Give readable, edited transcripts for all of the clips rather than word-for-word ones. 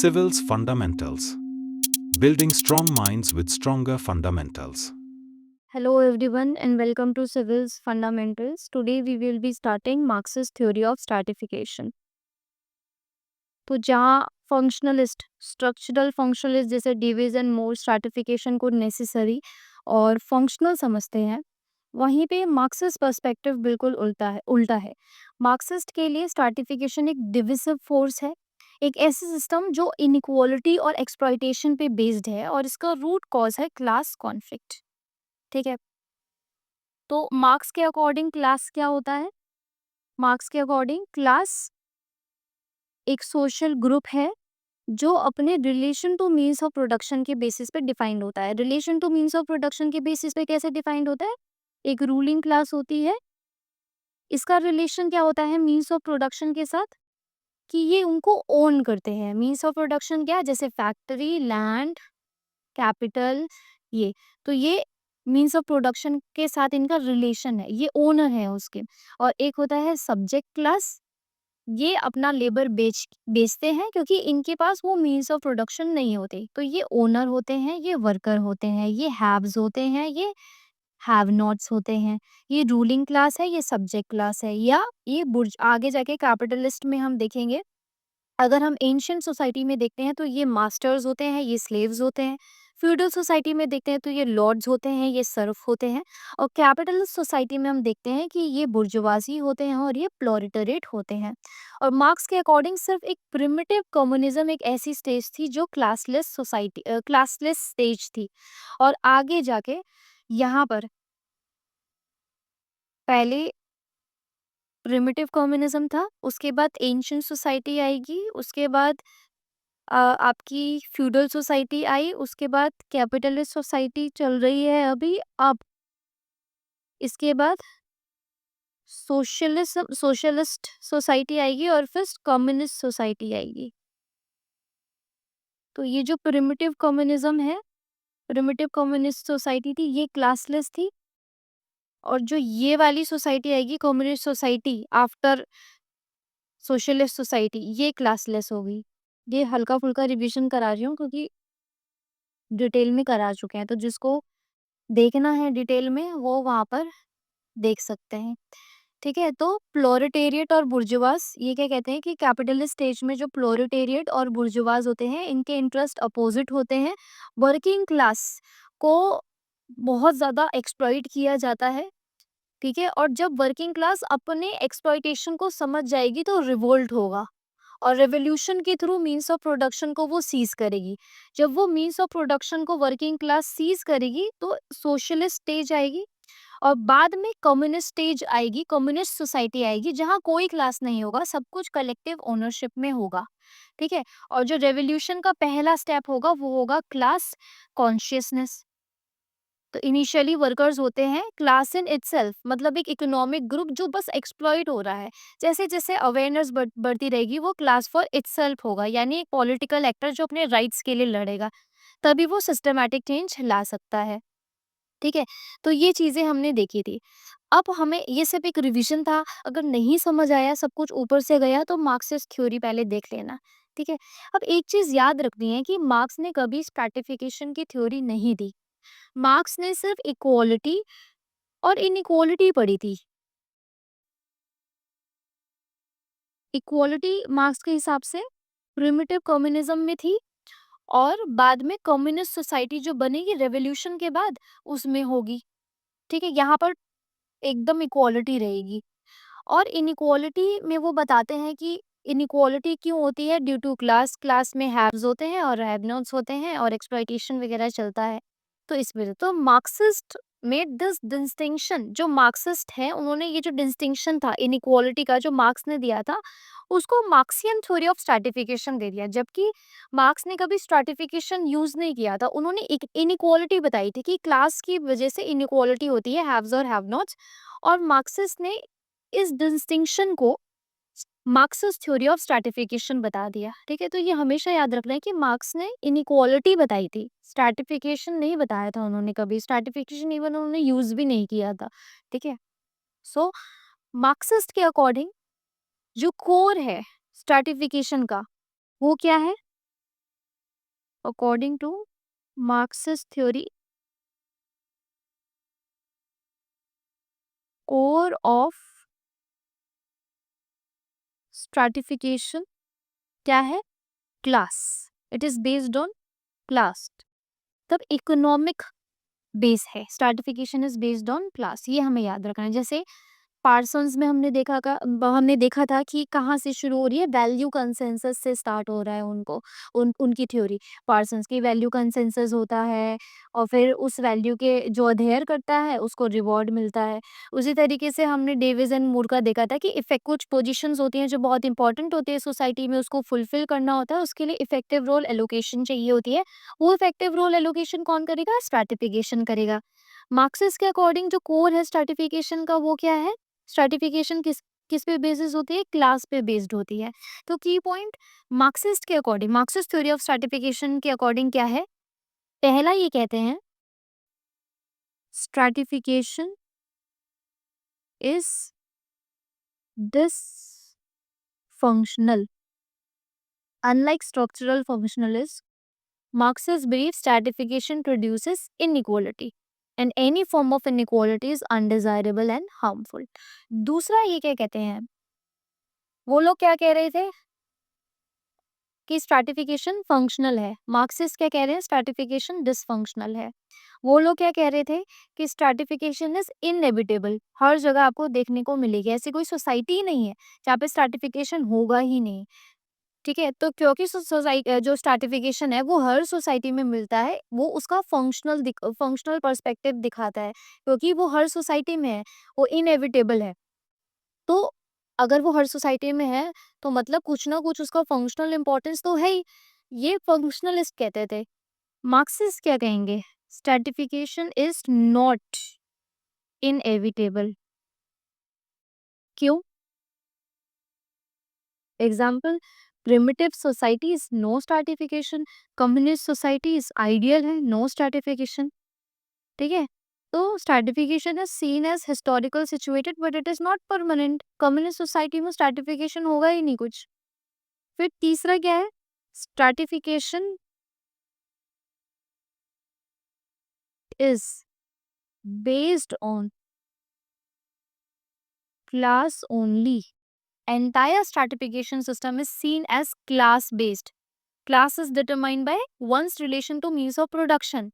Civil's Fundamentals. Building strong minds with stronger fundamentals. Hello everyone and welcome to Civil's Fundamentals. Today we will be starting Marx's theory of stratification. तो जहाँ functionalist structural functionalist जैसे division mode stratification को necessary और functional समझते हैं, वहीं पे Marxist perspective बिल्कुल उल्टा है। मार्क्सिस्ट के लिए स्ट्रैटिफिकेशन एक डिविसिव फोर्स है, एक ऐसी सिस्टम जो इनइक्वालिटी और एक्सप्लॉइटेशन पे बेस्ड है और इसका रूट कॉज है क्लास कॉन्फ्लिक्ट। ठीक है, तो मार्क्स के अकॉर्डिंग क्लास क्या होता है? मार्क्स के अकॉर्डिंग क्लास एक सोशल ग्रुप है जो अपने relation to means of production के बेसिस पे डिफाइंड होता है। Relation to means of production के बेसिस पे कैसे डिफाइंड होता है? एक रूलिंग क्लास होती है, इसका रिलेशन क्या होता है मीन्स ऑफ प्रोडक्शन के साथ? कि ये उनको ओन करते हैं। मीन्स ऑफ प्रोडक्शन क्या? जैसे फैक्ट्री, लैंड, कैपिटल, ये तो ये मीन्स ऑफ प्रोडक्शन के साथ इनका रिलेशन है, ये ओनर है उसके। और एक होता है सब्जेक्ट क्लास, ये अपना लेबर बेचते हैं क्योंकि इनके पास वो मीन्स ऑफ प्रोडक्शन नहीं होते, तो ये ओनर होते हैं, ये वर्कर होते हैं, ये हैव्स होते हैं, ये हैव नॉट्स होते हैं। ये रूलिंग क्लास है, ये सब्जेक्ट क्लास है, या ये बुर्ज आगे जाके कैपिटलिस्ट में हम देखेंगे। अगर हम एंशिएंट सोसाइटी में देखते हैं तो ये मास्टर्स होते हैं, ये स्लेव्स होते हैं। फ्यूडल सोसाइटी में देखते हैं तो ये लॉर्ड्स होते हैं, ये सर्फ होते हैं। और कैपिटलिस्ट सोसाइटी में हम देखते हैं कि ये बुर्जुआजी होते हैं और ये प्लोरिटरेट होते हैं। और मार्क्स के अकॉर्डिंग सिर्फ एक प्रिमिटिव कम्युनिज्म एक ऐसी स्टेज थी जो क्लासलेस स्टेज थी। और आगे जाके यहाँ पर पहले प्रिमिटिव कम्युनिज्म था, उसके बाद एंशिएंट सोसाइटी आएगी, उसके बाद आपकी फ्यूडल सोसाइटी आई, उसके बाद कैपिटलिस्ट सोसाइटी चल रही है अभी। अब इसके बाद सोशलिस्ट सोसाइटी आएगी और फिर कम्युनिस्ट सोसाइटी आएगी। तो ये जो प्रिमिटिव कम्युनिज्म है, प्रिमिटिव कम्युनिस्ट सोसाइटी थी, ये क्लासलेस थी। और जो ये वाली सोसाइटी आएगी communist society after socialist society, ये क्लासलेस होगी। ये हल्का फुल्का रिवीजन करा रही हूँ क्योंकि डिटेल में करा चुके हैं, तो जिसको देखना है डिटेल में वो वहाँ पर देख सकते हैं। ठीक है, तो प्लोरिटेरिएट और बुर्जुआस, ये क्या कहते हैं कि कैपिटलिस्ट स्टेज में जो प्लोरिटेरिएट और बुर्जुआस होते हैं, इनके इंटरेस्ट अपोजिट होते हैं। वर्किंग क्लास को बहुत ज़्यादा एक्सप्लॉइट किया जाता है। ठीक है, और जब वर्किंग क्लास अपने एक्सप्लॉइटेशन को समझ जाएगी तो रिवोल्ट होगा और रेवोल्यूशन के थ्रू मीन्स ऑफ प्रोडक्शन को वो सीज करेगी। जब वो मीन्स ऑफ प्रोडक्शन को वर्किंग क्लास सीज करेगी तो सोशलिस्ट स्टेज आएगी और बाद में कम्युनिस्ट स्टेज आएगी, कम्युनिस्ट सोसाइटी आएगी जहाँ कोई क्लास नहीं होगा, सब कुछ कलेक्टिव ओनरशिप में होगा। ठीक है, और जो रेवोल्यूशन का पहला स्टेप होगा वो होगा क्लास कॉन्शियसनेस। तो इनिशियली वर्कर्स होते हैं क्लास इन इटसेल्फ, मतलब एक इकोनॉमिक ग्रुप जो बस एक्सप्लॉइट हो रहा है। जैसे जैसे अवेयरनेस बढ़ती रहेगी वो क्लास फॉर इटसेल्फ होगा, यानी एक पॉलिटिकल एक्टर जो अपने राइट्स के लिए लड़ेगा, तभी वो सिस्टमैटिक चेंज ला सकता है। ठीक है, तो ये चीजें हमने देखी थी। अब हमें ये सिर्फ एक रिवीजन था, अगर नहीं समझ आया, सब कुछ ऊपर से गया, तो मार्क्सिस्ट थ्योरी पहले देख लेना। ठीक है, अब एक चीज याद रखनी है कि मार्क्स ने कभी स्ट्रैटिफिकेशन की थ्योरी नहीं दी। मार्क्स ने सिर्फ इक्वालिटी और इनइक्वालिटी पढ़ी थी। इक्वालिटी मार्क्स के हिसाब से प्रिमिटिव कम्युनिज्म में थी और बाद में कम्युनिस्ट सोसाइटी जो बनेगी रेवोल्यूशन के बाद उसमें होगी। ठीक है, यहाँ पर एकदम इक्वालिटी रहेगी। और इनइक्वालिटी में वो बताते हैं कि इनइक्वालिटी क्यों होती है, ड्यू टू क्लास। क्लास में हैव्स होते हैं और हैव नॉट्स होते हैं और एक्सप्लॉइटेशन वगैरह चलता है। तो इस वजह तो मार्क्सिस्ट मेड दिस डिस्टिंक्शन, जो मार्क्सिस्ट है उन्होंने ये जो डिस्टिंक्शन था इनइक्वालिटी का जो मार्क्स ने दिया था उसको मार्क्सियन थ्योरी ऑफ स्ट्रैटिफिकेशन दे दिया। जबकि मार्क्स ने कभी स्ट्रैटिफिकेशन यूज नहीं किया था, उन्होंने एक इनइक्वालिटी बताई थी कि क्लास की वजह से इनइक्वालिटी होती है, हैव्स और हैव नॉट्स। और मार्क्सिस्ट ने इस डिस्टिंक्शन को मार्क्सिस्ट थ्योरी ऑफ स्ट्रैटिफिकेशन बता दिया। ठीक है, तो ये हमेशा याद रखना है कि मार्क्स ने इनइक्वालिटी बताई थी, स्ट्रैटिफिकेशन नहीं बताया था उन्होंने कभी। स्ट्रैटिफिकेशन इवन उन्होंने यूज भी नहीं किया था। ठीक है, सो मार्क्सिस्ट के अकॉर्डिंग जो कोर है स्ट्रैटिफिकेशन का वो क्या है? According to Marxist theory, core of stratification क्या है? Class. It is based on class. तब इकोनॉमिक बेस है, stratification is based on class, ये हमें याद रखना है। जैसे पार्सन्स में हमने देखा था कि कहाँ से शुरू हो रही है, वैल्यू कंसेंसस से स्टार्ट हो रहा है उनकी थ्योरी। पार्सन्स की वैल्यू कंसेंसस होता है और फिर उस वैल्यू के जो अधेयर करता है उसको रिवॉर्ड मिलता है। उसी तरीके से हमने डेविस एंड मूर का देखा था कि इफेक्ट कुछ पोजीशंस होती हैं जो बहुत इंपॉर्टेंट होती है सोसाइटी में, उसको फुलफिल करना होता है, उसके लिए इफेक्टिव रोल एलोकेशन चाहिए होती है। वो इफेक्टिव रोल एलोकेशन कौन करेगा? स्ट्रैटिफिकेशन करेगा। मार्क्सिस के अकॉर्डिंग जो कोर है स्ट्रैटिफिकेशन का वो क्या है? स्ट्रैटिफिकेशन किस किस पे बेसिस होती है? क्लास पे बेस्ड होती है। तो की पॉइंट मार्क्सिस्ट के according, Marxist theory of stratification के अकॉर्डिंग क्या है? पहला ये कहते हैं stratification is dysfunctional unlike structural functionalism. Marxist believes stratification produces inequality and any form of inequality is undesirable and harmful. दूसरा ये क्या कहते हैं? वो लोग क्या कह रहे थे कि स्ट्रैटिफिकेशन फंक्शनल है। मार्क्सिस्ट क्या कह रहे हैं? स्ट्रैटिफिकेशन डिसफंक्शनल है। वो लोग क्या कह रहे थे कि स्ट्रैटिफिकेशन इज इनएविटेबल, हर जगह आपको देखने को मिलेगी, ऐसी कोई सोसाइटी ही नहीं है जहाँ पे स्ट्रैटिफिकेशन होगा ही नहीं। ठीक है, तो क्योंकि सोसाइटी जो स्ट्रैटिफिकेशन है वो हर सोसाइटी में मिलता है, वो उसका फंक्शनल पर्सपेक्टिव दिखाता है, क्योंकि वो हर सोसाइटी में है, वो इनएविटेबल है। तो अगर वो हर सोसाइटी में है तो मतलब कुछ ना कुछ उसका फंक्शनल इंपॉर्टेंस तो है ही। ये फंक्शनलिस्ट कहते थे। मार्क्सिस्ट क्या कहेंगे? Stratification is not inevitable. क्यों? Example, primitive societies no stratification, communist societies ideal है, नो स्ट्रैटिफिकेशन। ठीक है, तो stratification is seen as historical situated but it is not permanent. Communist society में स्ट्रैटिफिकेशन होगा ही नहीं कुछ। फिर तीसरा क्या है? Stratification is based on class only. Entire stratification system is seen as class based. Class is determined by one's relation to means of production.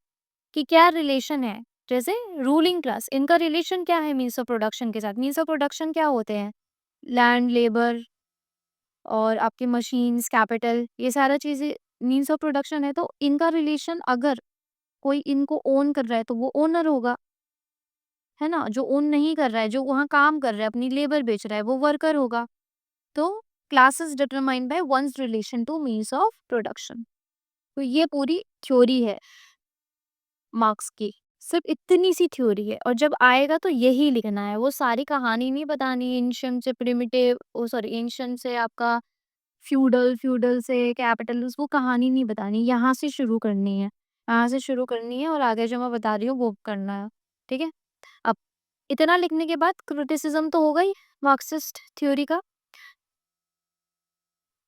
कि क्या रिलेशन है? जैसे रूलिंग क्लास, इनका रिलेशन क्या है मीन्स ऑफ प्रोडक्शन के साथ? Means of production क्या होते हैं? लैंड, लेबर और आपके मशीन्स, कैपिटल, ये सारा चीजें मीन्स ऑफ प्रोडक्शन है। तो इनका रिलेशन, अगर कोई इनको ओन कर रहा है तो वो ओनर होगा, है ना? जो ओन नहीं कर रहा है, जो वहाँ काम कर रहा है, अपनी लेबर बेच रहा है, वो वर्कर होगा। तो class is determined by one's relation to means of production. तो ये पूरी थ्योरी है मार्क्स की, सिर्फ इतनी सी थ्योरी है, और जब आएगा तो यही लिखना है, वो सारी कहानी नहीं बतानी। एंशियंट से प्रिमिटिव, ओ सॉरी, एंशियंट से आपका फ्यूडल, फ्यूडल से कैपिटलिस्ट, वो कहानी नहीं बतानी, यहाँ से शुरू करनी है, यहाँ से शुरू करनी है और आगे जो मैं बता रही हूँ वो करना है। ठीक है, अब इतना लिखने के बाद क्रिटिसिज्म तो होगा ही मार्क्सिस्ट थ्योरी का।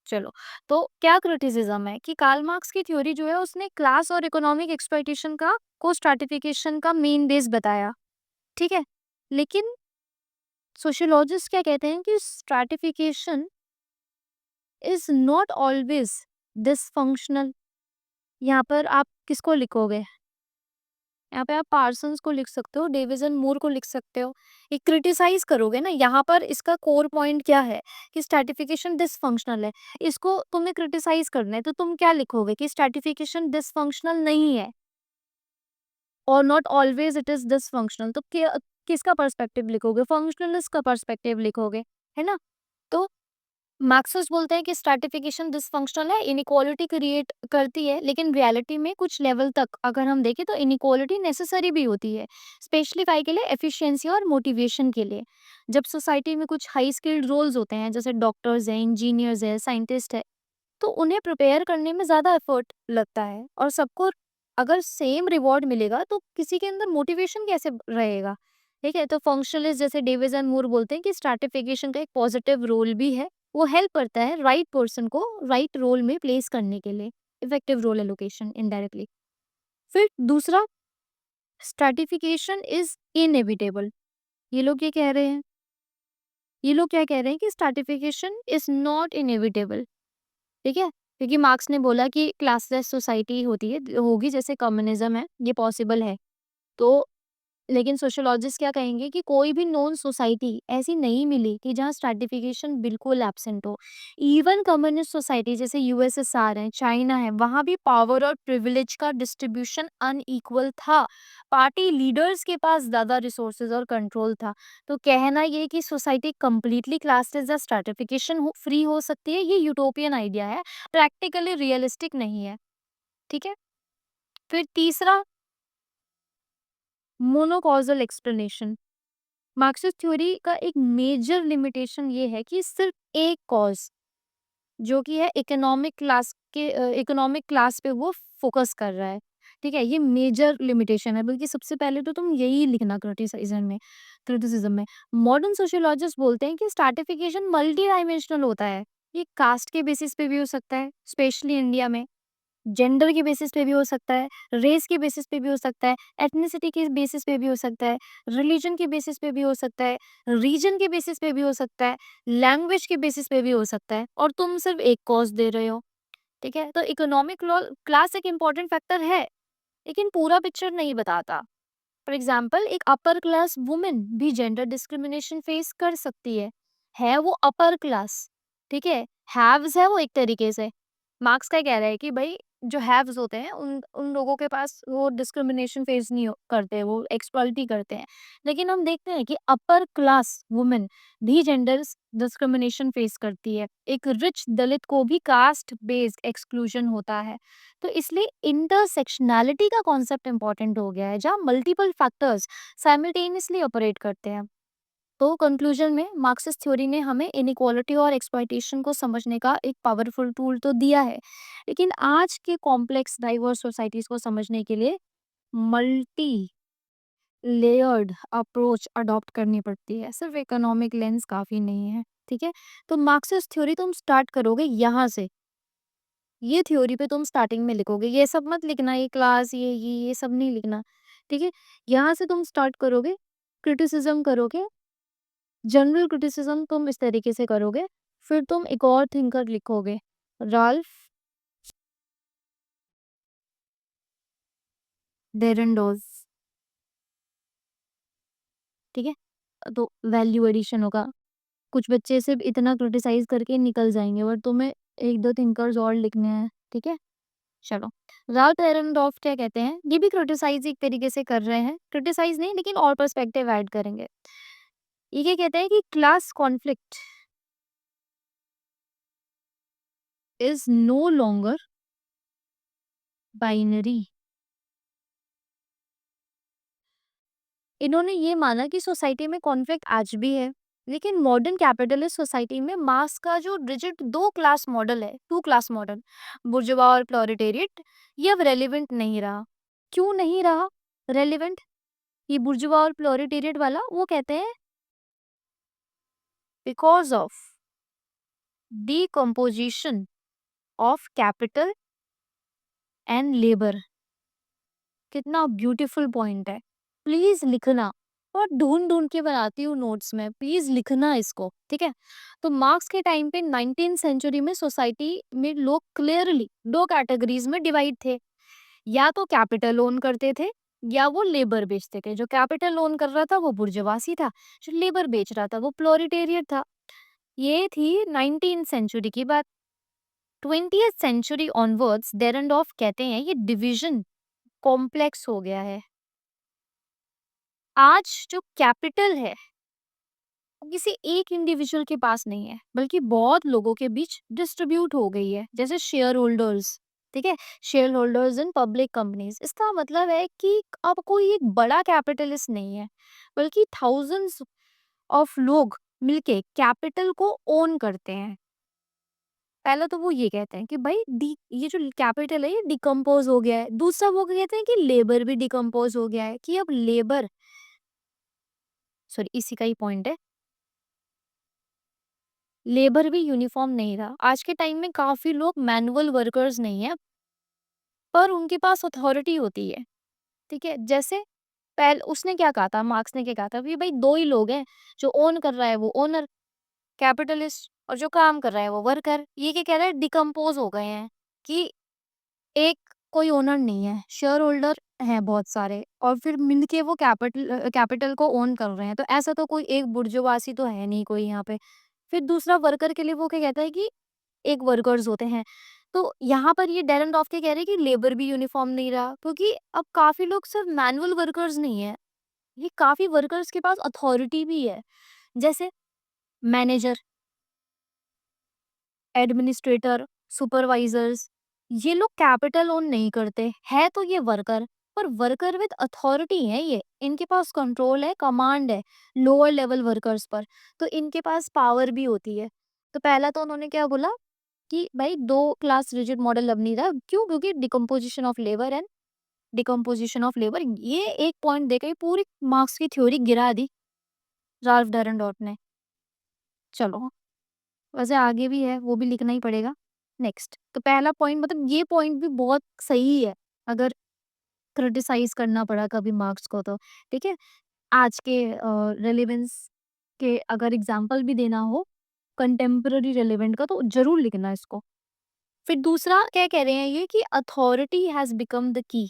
चलो, तो क्या क्रिटिसिज्म है कि कार्ल मार्क्स की थ्योरी जो है उसने क्लास और इकोनॉमिक एक्सप्लॉइटेशन का को स्ट्रैटिफिकेशन का मेन बेस बताया। ठीक है, लेकिन सोशियोलॉजिस्ट क्या कहते हैं कि stratification is not always dysfunctional. यहाँ पर आप किसको लिखोगे? यहाँ पे आप पार्सन्स को लिख सकते हो, डेविस एंड मूर को लिख सकते हो। ये क्रिटिसाइज करोगे ना, यहाँ पर इसका कोर पॉइंट क्या है कि स्ट्रैटिफिकेशन डिसफंक्शनल है, इसको तुम्हें क्रिटिसाइज करना है, तो तुम क्या लिखोगे कि स्ट्रैटिफिकेशन डिसफंक्शनल नहीं है और not always it is dysfunctional. तो किसका पर्सपेक्टिव लिखोगे? फंक्शनलिस्ट का पर्सपेक्टिव लिखोगे, है ना? तो मार्क्सिस्ट बोलते हैं कि स्ट्रैटिफिकेशन डिसफंक्शनल है, इनइक्वालिटी क्रिएट करती है, लेकिन रियलिटी में कुछ लेवल तक अगर हम देखें तो इनइक्वालिटी नेसेसरी भी होती है, स्पेशली काहे के लिए? एफिशिएंसी और मोटिवेशन के लिए। जब सोसाइटी में कुछ हाई स्किल्ड रोल्स होते हैं, जैसे डॉक्टर्स हैं, इंजीनियर्स हैं, साइंटिस्ट है, तो उन्हें प्रिपेयर करने में ज़्यादा एफर्ट लगता है, और सबको अगर सेम रिवॉर्ड मिलेगा तो किसी के अंदर मोटिवेशन कैसे रहेगा? ठीक है, तो फंक्शनलिस्ट जैसे डेविस एंड मूर बोलते हैं कि स्ट्रैटिफिकेशन का एक पॉजिटिव रोल भी है, वो हेल्प करता है राइट पर्सन को राइट रोल में प्लेस करने के लिए। Effective role allocation indirectly. फिर दूसरा, स्ट्रैटिफिकेशन इज इनएविटेबल। ये लोग ये कह रहे हैं, ये लोग क्या कह रहे हैं कि स्ट्रैटिफिकेशन इज नॉट इनएविटेबल। ठीक है, क्योंकि मार्क्स ने बोला कि क्लासलेस सोसाइटी होती है, होगी, जैसे कम्युनिज्म है, ये पॉसिबल है। तो लेकिन सोशियोलॉजिस्ट क्या कहेंगे कि कोई भी नॉन सोसाइटी ऐसी नहीं मिली कि जहाँ स्ट्रैटिफिकेशन बिल्कुल एब्सेंट हो। इवन कम्युनिस्ट सोसाइटी जैसे यूएसएसआर है, चाइना है, वहाँ भी पावर और प्रिविलेज का डिस्ट्रीब्यूशन अनइक्वल था। पार्टी लीडर्स के पास ज़्यादा रिसोर्सेज और कंट्रोल था। तो कहना ये कि सोसाइटी कंप्लीटली क्लासेस या स्ट्रैटिफिकेशन फ्री हो सकती है, ये यूटोपियन आइडिया है, प्रैक्टिकली रियलिस्टिक नहीं है। ठीक है। फिर तीसरा, मोनोकॉजल एक्सप्लेनेशन। मार्क्सिस्ट थ्योरी का एक मेजर लिमिटेशन ये है कि सिर्फ एक कॉज, जो कि है इकोनॉमिक क्लास पे वो फोकस कर रहा है। ठीक है, ये मेजर लिमिटेशन है। बल्कि सबसे पहले तो तुम यही लिखना क्रिटिसिज्म में मॉडर्न सोशियोलॉजिस्ट बोलते हैं कि स्ट्रैटिफिकेशन मल्टी डायमेंशनल होता है। ये कास्ट के बेसिस पे भी हो सकता है, स्पेशली इंडिया में, जेंडर के बेसिस पे भी हो सकता है, रेस के बेसिस पे भी हो सकता है, एथनिसिटी के बेसिस पे भी हो सकता है, रिलीजन के बेसिस पे भी हो सकता है, रीजन के बेसिस पे भी हो सकता है, लैंग्वेज के बेसिस पे भी हो सकता है, और तुम सिर्फ एक कॉज दे रहे हो। ठीक है, तो इकोनॉमिक क्लास एक इम्पॉर्टेंट फैक्टर है, लेकिन पूरा पिक्चर नहीं बताता। फॉर एग्जाम्पल, एक अपर क्लास वुमेन भी जेंडर डिस्क्रिमिनेशन फेस कर सकती है वो अपर क्लास। ठीक है, हैव्स है वो एक तरीके से। मार्क्स क्या कह रहा है कि भाई जो हैव्स होते हैं उन उन लोगों के पास वो डिस्क्रिमिनेशन फेस नहीं करते, वो एक्सप्लॉइट करते हैं। लेकिन हम देखते हैं कि अपर क्लास वुमेन भी जेंडर डिस्क्रिमिनेशन फेस करती है। एक रिच दलित को भी कास्ट बेस्ड एक्सक्लूजन होता है। तो इसलिए इंटरसेक्शनैलिटी का कॉन्सेप्ट इंपॉर्टेंट हो गया है, जहाँ मल्टीपल फैक्टर्स साइमल्टेनियसली ऑपरेट करते हैं। तो कंक्लूजन में मार्क्सिस्ट थ्योरी ने हमें इनइक्वालिटी और एक्सप्लॉइटेशन को समझने का एक पावरफुल टूल तो दिया है, लेकिन आज के कॉम्प्लेक्स डाइवर्स सोसाइटीज को समझने के लिए मल्टी लेयर्ड अप्रोच अडॉप्ट करनी पड़ती है। सिर्फ इकोनॉमिक लेंस काफी नहीं है। ठीक है, तो मार्क्सिस्ट थ्योरी तुम स्टार्ट करोगे यहाँ से, ये थ्योरी पे तुम स्टार्टिंग में लिखोगे, ये सब मत लिखना, ये क्लास ये सब नहीं लिखना। ठीक है, यहाँ से तुम स्टार्ट करोगे, क्रिटिसिज्म करोगे, जनरल क्रिटिसिज्म तुम इस तरीके से करोगे, फिर तुम एक और थिंकर लिखोगे, राल्फ डेरेंडोज। ठीक है, तो वैल्यू एडिशन होगा। कुछ बच्चे सिर्फ इतना क्रिटिसाइज करके निकल जाएंगे, बट तुम्हें एक दो थिंकर्स और लिखने हैं। ठीक है, चलो। राल्फ एरेनडॉर्फ क्या कहते हैं, ये भी क्रिटिसाइज एक तरीके से कर रहे हैं, क्रिटिसाइज नहीं लेकिन और पर्सपेक्टिव ऐड करेंगे। ये क्या कहते हैं कि class conflict is no longer binary. इन्होंने ये माना कि सोसाइटी में कॉन्फ्लिक्ट आज भी है, लेकिन मॉडर्न कैपिटलिस्ट सोसाइटी में मास का जो रिजिड दो क्लास मॉडल है, टू क्लास मॉडल, बुर्जुआ और प्लोरिटेरिएट, ये अब रेलिवेंट नहीं रहा। क्यों नहीं रहा रेलिवेंट? ये बुर्जुआ और प्लोरिटेरिएट वाला, वो कहते हैं because of decomposition of capital and labour. कितना ब्यूटीफुल पॉइंट है, प्लीज लिखना। और ढूंढ ढूंढ के बनाती हूँ नोट्स में, प्लीज लिखना इसको। ठीक है, तो मार्क्स के टाइम पे 19th सेंचुरी में सोसाइटी में लोग क्लियरली दो कैटेगरीज में डिवाइड थे। या तो कैपिटल ओन करते थे, या वो लेबर बेचते थे। जो कैपिटल ओन कर रहा था वो बुर्जुआसी था, जो लेबर बेच रहा था वो प्लोरिटेरियट था। ये थी 19th सेंचुरी की बात। 20th सेंचुरी ऑनवर्ड्स डेरेंडॉर्फ कहते हैं ये डिवीजन कॉम्प्लेक्स हो गया है। आज जो कैपिटल है वो किसी एक इंडिविजुअल के पास नहीं है, बल्कि बहुत लोगों के बीच डिस्ट्रीब्यूट हो गई है, जैसे शेयर होल्डर्स। ठीक है, share holders in public companies. इसका मतलब है कि अब कोई एक बड़ा कैपिटलिस्ट नहीं है, बल्कि थाउजेंड्स ऑफ लोग मिलके कैपिटल को ओन करते हैं। पहला तो वो ये कहते हैं कि भाई डी ये जो कैपिटल है ये डिकम्पोज हो गया है। दूसरा वो कहते हैं कि लेबर भी डिकम्पोज हो गया है, कि अब लेबर, सॉरी इसी का ही पॉइंट है, लेबर भी यूनिफॉर्म नहीं रहा। आज के टाइम में काफी लोग मैनुअल वर्कर्स नहीं है, पर उनके पास अथॉरिटी होती है, ठीक है? जैसे पहले उसने क्या कहा था, मार्क्स ने क्या कहा था कि भाई 2 ही लोग हैं, जो ओन कर रहा है वो ओनर, कैपिटलिस्ट, और जो काम कर रहा है वो वर्कर। ये क्या कह रहा है, डिकम्पोज़ हो गए हैं कि एक कोई ओनर नहीं है, शेयर होल्डर हैं बहुत सारे, और फिर मिलके वो कैपिटल को ओन कर रहे हैं। तो ऐसा तो कोई एक बुर्जुआसी तो है नहीं कोई यहाँ पे। फिर दूसरा वर्कर के लिए वो क्या कहता है कि एक वर्कर्स होते हैं। तो यहाँ पर ये डेरेनडॉफ के कह रहे हैं कि लेबर भी यूनिफॉर्म नहीं रहा, क्योंकि अब काफ़ी लोग सिर्फ मैनुअल वर्कर्स नहीं है, ये काफ़ी वर्कर्स के पास अथॉरिटी भी है। जैसे मैनेजर, एडमिनिस्ट्रेटर, सुपरवाइजर्स, ये लोग कैपिटल ओन नहीं करते, है तो ये वर्कर, पर वर्कर विद अथॉरिटी है ये, इनके पास कंट्रोल है, कमांड है लोअर लेवल वर्कर्स पर, तो इनके पास पावर भी होती है। तो पहला तो उन्होंने क्या बोला कि भाई 2 क्लास रिजिड मॉडल अब नहीं रहा, क्यों? क्योंकि decomposition of labour and decomposition of labour, ये एक पॉइंट देकर ही पूरी मार्क्स की थ्योरी गिरा दी राल्फ डेरेनडॉर्फ ने। चलो, वैसे आगे भी है, वो भी लिखना ही पड़ेगा। नेक्स्ट, तो पहला पॉइंट मतलब ये पॉइंट भी बहुत सही है, अगर क्रिटिसाइज़ करना पड़ा कभी मार्क्स को तो, ठीक है? आज के रेलेवेंस के अगर एग्ज़ाम्पल भी देना हो, कंटेम्परेरी रेलेवेंट का, तो ज़रूर लिखना इसको। फिर दूसरा क्या कह रहे हैं ये कि authority has become the key.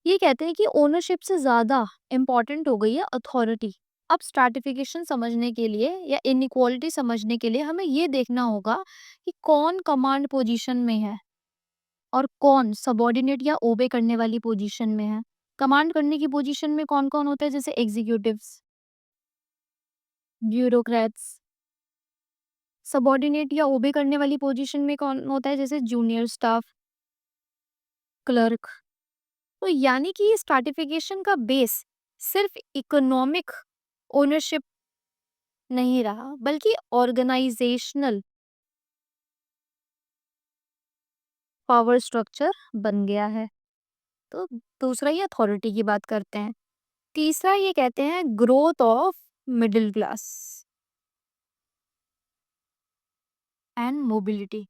ये कहते हैं कि ओनरशिप से ज़्यादा इम्पोर्टेंट हो गई है अथॉरिटी। अब स्ट्रैटिफिकेशन समझने के लिए या इनइक्वालिटी समझने के लिए हमें ये देखना होगा कि कौन कमांड पोजीशन में है और कौन सबॉर्डिनेट या ओबे करने वाली पोजीशन में है। कमांड करने की पोजीशन में कौन-कौन होता है, जैसे एग्जीक्यूटिव्स, ब्यूरोक्रेट्स। सबॉर्डिनेट या ओबे करने वाली पोजीशन में कौन होता है, जैसे जूनियर स्टाफ, क्लर्क। तो यानी कि स्ट्रैटिफिकेशन का बेस सिर्फ इकोनॉमिक ओनरशिप नहीं रहा, बल्कि ऑर्गेनाइजेशनल पावर स्ट्रक्चर बन गया है। तो दूसरा ये अथॉरिटी की बात करते हैं। तीसरा ये कहते हैं growth of middle class and mobility.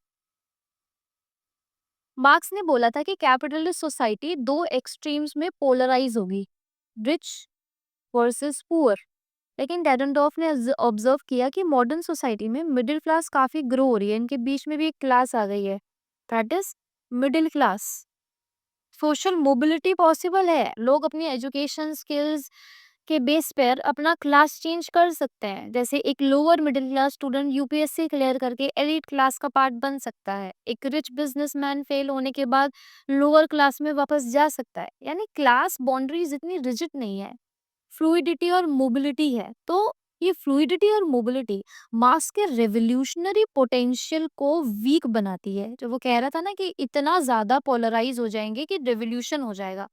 Marks ने बोला था कि कैपिटलिस्ट सोसाइटी 2 एक्सट्रीम्स में पोलराइज होगी, रिच वर्सेस पुअर। लेकिन डेडेनडॉर्फ ने ऑब्जर्व किया कि मॉडर्न सोसाइटी में मिडिल क्लास काफी ग्रो हो रही है, इनके बीच में भी एक क्लास आ गई है, that is middle class. Social mobility possible है, लोग अपनी एजुकेशन स्किल्स के बेस पर अपना क्लास चेंज कर सकते हैं। जैसे एक lower middle class student UPSC clear करके एलीट क्लास का पार्ट बन सकता है, एक रिच बिजनेसमैन फेल होने के बाद लोअर क्लास में वापस जा सकता है। यानी क्लास बाउंड्रीज इतनी रिजिड नहीं है, फ्लूइडिटी और मोबिलिटी है। तो ये फ्लूइडिटी और मोबिलिटी मार्क्स के रेवोल्यूशनरी पोटेंशियल को वीक बनाती है। जो वो कह रहा था ना कि इतना ज्यादा पोलराइज हो जाएंगे कि रेवोल्यूशन हो जाएगा।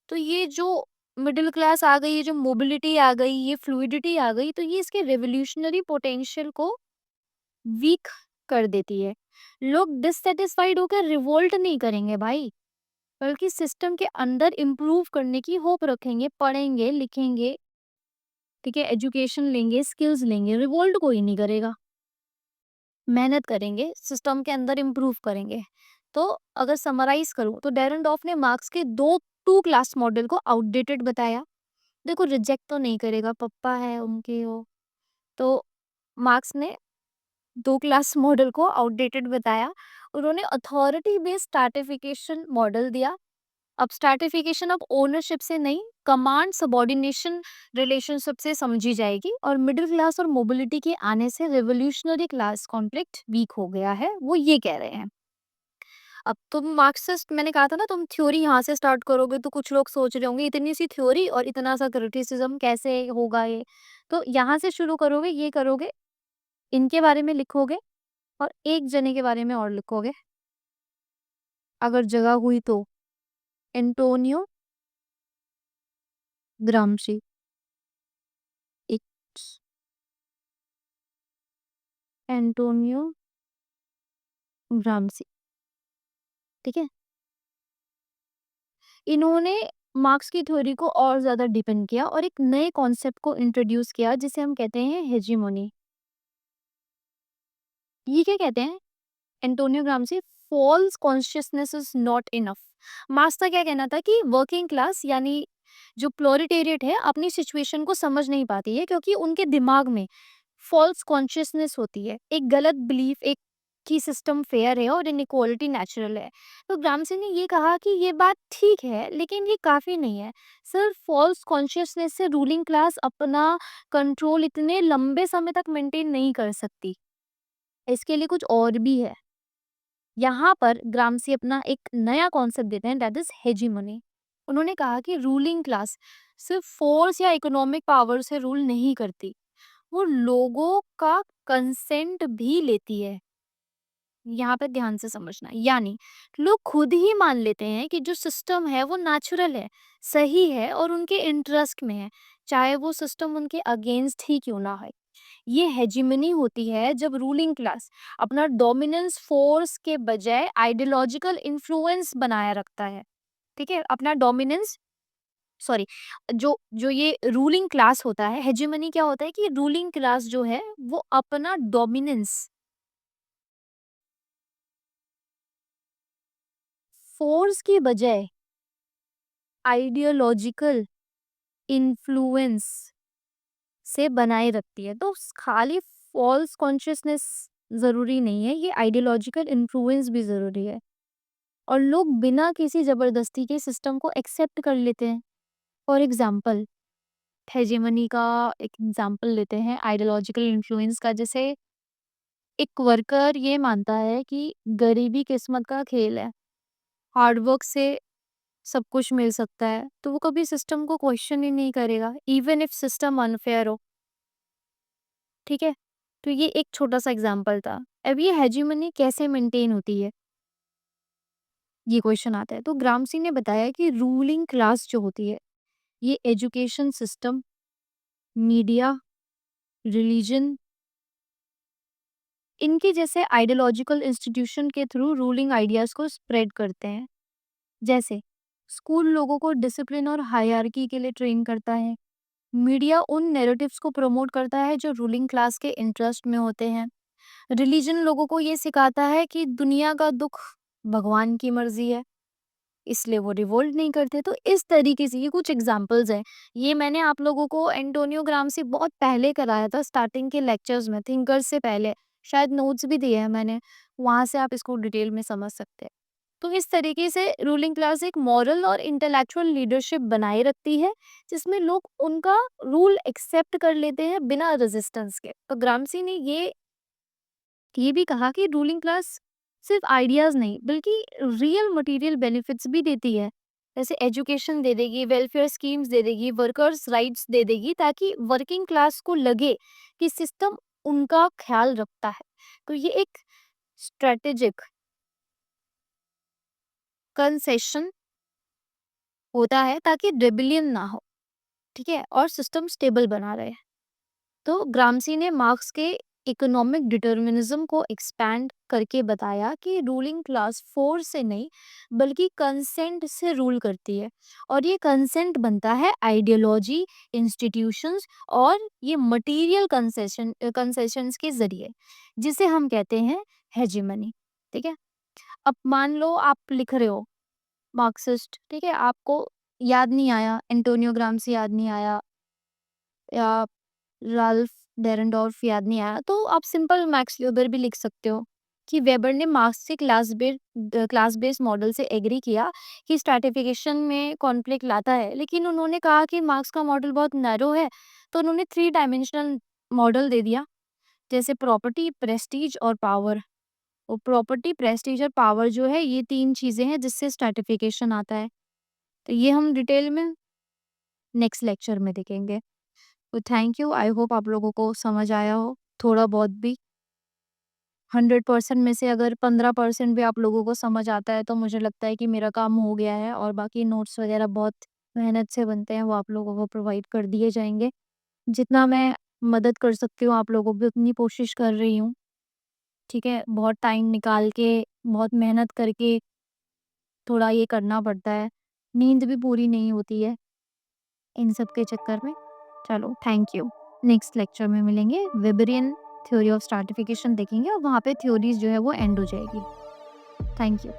तो ये जो मिडिल क्लास आ गई, ये जो मोबिलिटी आ गई, ये फ्लूइडिटी आ गई, तो ये इसके रेवोल्यूशनरी पोटेंशियल को वीक कर देती है। लोग डिससेटिस्फाइड होकर रिवोल्ट नहीं करेंगे भाई, बल्कि सिस्टम के अंदर इम्प्रूव करने की होप रखेंगे, पढ़ेंगे, लिखेंगे, ठीक है, एजुकेशन लेंगे, स्किल्स लेंगे, रिवोल्ट कोई नहीं करेगा। मेहनत करेंगे, सिस्टम के अंदर इम्प्रूव करेंगे। तो अगर समराइज करूं तो डेरेनडॉर्फ ने मार्क्स के 2 क्लास मॉडल को आउटडेटेड बताया। देखो, रिजेक्ट तो नहीं करेगा, पप्पा है उनके वो। तो मार्क्स ने 2 क्लास मॉडल को आउटडेटेड बताया। उन्होंने अथॉरिटी बेस्ड स्ट्रैटिफिकेशन मॉडल दिया। अब स्ट्रैटिफिकेशन अब ओनरशिप से नहीं, कमांड सबॉर्डिनेशन रिलेशनशिप से समझी जाएगी, और मिडिल क्लास और मोबिलिटी के आने से रिवोल्यूशनरी क्लास कॉन्फ्लिक्ट वीक हो गया है, वो ये कह रहे हैं। अब तुम मार्क्सिस्ट, मैंने कहा था ना, तुम थ्योरी यहाँ से स्टार्ट करोगे तो कुछ लोग सोच रहे होंगे इतनी सी थ्योरी और इतना सा क्रिटिसिज्म कैसे होगा ये। तो यहाँ से शुरू करोगे, ये करोगे, इनके बारे में लिखोगे और एक जने के बारे में और लिखोगे, अगर जगह हुई तो, एंटोनियो ग्राम्शी। एंटोनियो ग्राम्सी, ठीक है। इन्होंने मार्क्स की थ्योरी को और ज्यादा डिपेंड किया और एक नए कॉन्सेप्ट को इंट्रोड्यूस किया, जिसे हम कहते हैं हेजीमोनी। ये क्या कहते हैं? Antonio Gramsci, false consciousness is not enough. Marx का क्या कहना था कि वर्किंग क्लास यानी जो प्रोलेटेरिएट है अपनी सिचुएशन को समझ नहीं पाती है, क्योंकि उनके दिमाग में फॉल्स कॉन्शियसनेस होती है, एक गलत बिलीफ, एक कि सिस्टम फेयर है और इनइक्वालिटी नेचुरल है। तो ग्राम्सी ने ये कहा कि ये बात ठीक है, लेकिन ये काफ़ी नहीं है। सिर्फ फॉल्स कॉन्शियसनेस से रूलिंग क्लास अपना कंट्रोल इतने लंबे समय तक मेंटेन नहीं कर सकती। इसके लिए कुछ और भी है। यहाँ पर ग्राम्सी अपना एक नया कॉन्सेप्ट देते हैं, दैट इज हेजीमनी। उन्होंने कहा कि रूलिंग क्लास सिर्फ फोर्स या इकोनॉमिक पावर से रूल नहीं करती, वो लोगों का कंसेंट भी लेती है। यहाँ पे ध्यान से समझना, यानी लोग खुद ही मान लेते हैं कि जो सिस्टम है वो नेचुरल है, सही है और उनके इंटरेस्ट में है, चाहे वो सिस्टम उनके अगेंस्ट ही क्यों ना है। ये हेजिमनी होती है जब रूलिंग क्लास अपना डोमिनेंस फोर्स के बजाय आइडियोलॉजिकल इन्फ्लुएंस बनाया रखता है। ठीक है, अपना डोमिनेंस, सॉरी, जो जो ये रूलिंग क्लास होता है, हेजिमनी क्या होता है कि रूलिंग क्लास जो है वो अपना डोमिनेंस फोर्स की बजाय आइडियोलॉजिकल इन्फ्लुएंस से बनाए रखती है। तो खाली फॉल्स कॉन्शियसनेस जरूरी नहीं है, ये आइडियोलॉजिकल इन्फ्लुएंस भी जरूरी है। और लोग बिना किसी जबरदस्ती के सिस्टम को एक्सेप्ट कर लेते हैं। फॉर एग्जाम्पल, हेजेमनी का एक एग्जाम्पल लेते हैं आइडियोलॉजिकल इन्फ्लुएंस का। जैसे एक वर्कर ये मानता है कि गरीबी किस्मत का खेल है, हार्डवर्क से सब कुछ मिल सकता है, तो वो कभी सिस्टम को क्वेश्चन ही नहीं करेगा, इवन इफ सिस्टम अनफेयर हो। ठीक है, तो ये एक छोटा सा एग्जाम्पल था। अब ये हेजीमनी कैसे मेंटेन होती है, ये क्वेश्चन आता है। तो ग्रामसी ने बताया कि रूलिंग क्लास जो होती है, ये एजुकेशन सिस्टम, मीडिया, रिलीजन, इनके जैसे आइडियोलॉजिकल इंस्टीट्यूशन के थ्रू रूलिंग आइडियाज को स्प्रेड करते हैं। जैसे स्कूल लोगों को डिसिप्लिन और हायरार्की के लिए ट्रेन करता है, मीडिया उन नैरेटिव्स को प्रमोट करता है जो रूलिंग क्लास के इंटरेस्ट में होते हैं, रिलीजन लोगों को ये सिखाता है कि दुनिया का दुख भगवान की मर्जी है, इसलिए वो रिवोल्ट नहीं करते। तो इस तरीके से ये कुछ एग्जांपल्स हैं। ये मैंने आप लोगों को एंटोनियो ग्राम्सी बहुत पहले कराया था, स्टार्टिंग के लेक्चर्स में, थिंकर्स से पहले। शायद नोट्स भी दिए हैं मैंने, वहाँ से आप इसको डिटेल में समझ सकते हैं। तो इस तरीके से रूलिंग क्लास एक मॉरल और इंटेलेक्चुअल लीडरशिप बनाए रखती है, जिसमें लोग उनका रूल एक्सेप्ट कर लेते हैं बिना रेजिस्टेंस के। तो ग्राम्सी ने ये भी कहा कि रूलिंग क्लास सिर्फ आइडियाज नहीं बल्कि रियल मटेरियल बेनिफिट्स भी देती है। जैसे एजुकेशन दे देगी, वेलफेयर स्कीम्स दे देगी, वर्कर्स राइट्स दे देगी, ताकि वर्किंग क्लास को लगे कि सिस्टम उनका ख्याल रखता है। तो ये एक स्ट्रेटेजिक कंसेशन होता है ताकि रेबिलियन ना हो, ठीक है, और सिस्टम स्टेबल बना रहे। तो ग्राम्सी ने मार्क्स के इकोनॉमिक डिटर्मिनिज्म को एक्सपैंड करके बताया कि रूलिंग क्लास फोर्स से नहीं बल्कि कंसेंट से रूल करती है, और ये कंसेंट बनता है आइडियोलॉजी, इंस्टीट्यूशंस और ये मटेरियल कंसेशंस के जरिए, जिसे हम कहते हैं हेजीमनी। ठीक है, अब मान लो आप लिख रहे हो मार्क्सिस्ट, ठीक है, आपको याद नहीं आया, एंटोनियो ग्राम्सी याद नहीं आया या राल्फ डेरेनडॉर्फ याद नहीं आया, तो आप सिंपल मैक्स वेबर भी लिख सकते हो कि वेबर ने मार्क्स से क्लास बेस्ड मॉडल से एग्री किया कि स्ट्रैटिफिकेशन में कॉन्फ्लिक्ट लाता है, लेकिन उन्होंने कहा कि मार्क्स का मॉडल बहुत नैरो है, तो उन्होंने 3 डायमेंशनल मॉडल दे दिया, जैसे प्रॉपर्टी, प्रेस्टीज और पावर। और प्रॉपर्टी, प्रेस्टीज और पावर जो है, ये 3 चीजें हैं जिससे स्ट्रैटिफिकेशन आता है। तो ये हम डिटेल में नेक्स्ट लेक्चर में देखेंगे। तो थैंक यू, आई होप आप लोगों को समझ आया हो थोड़ा बहुत भी। 100% में से अगर 15% भी आप लोगों को समझ आता है तो मुझे लगता है कि मेरा काम हो गया है, और बाकी नोट्स वगैरह बहुत मेहनत से बनते हैं, वो आप लोगों को प्रोवाइड कर दिए जाएंगे। जितना मैं मदद कर सकती हूँ आप लोगों की उतनी कोशिश कर रही हूँ। ठीक है, बहुत टाइम निकाल के, बहुत मेहनत करके थोड़ा ये करना पड़ता है, नींद भी पूरी नहीं होती है इन सब के चक्कर में। चलो थैंक यू, नेक्स्ट लेक्चर में मिलेंगे। वेबरियन थ्योरी ऑफ स्ट्रैटिफिकेशन देखेंगे और वहाँ पे थ्योरीज जो है वो एंड हो जाएगी। Thank you.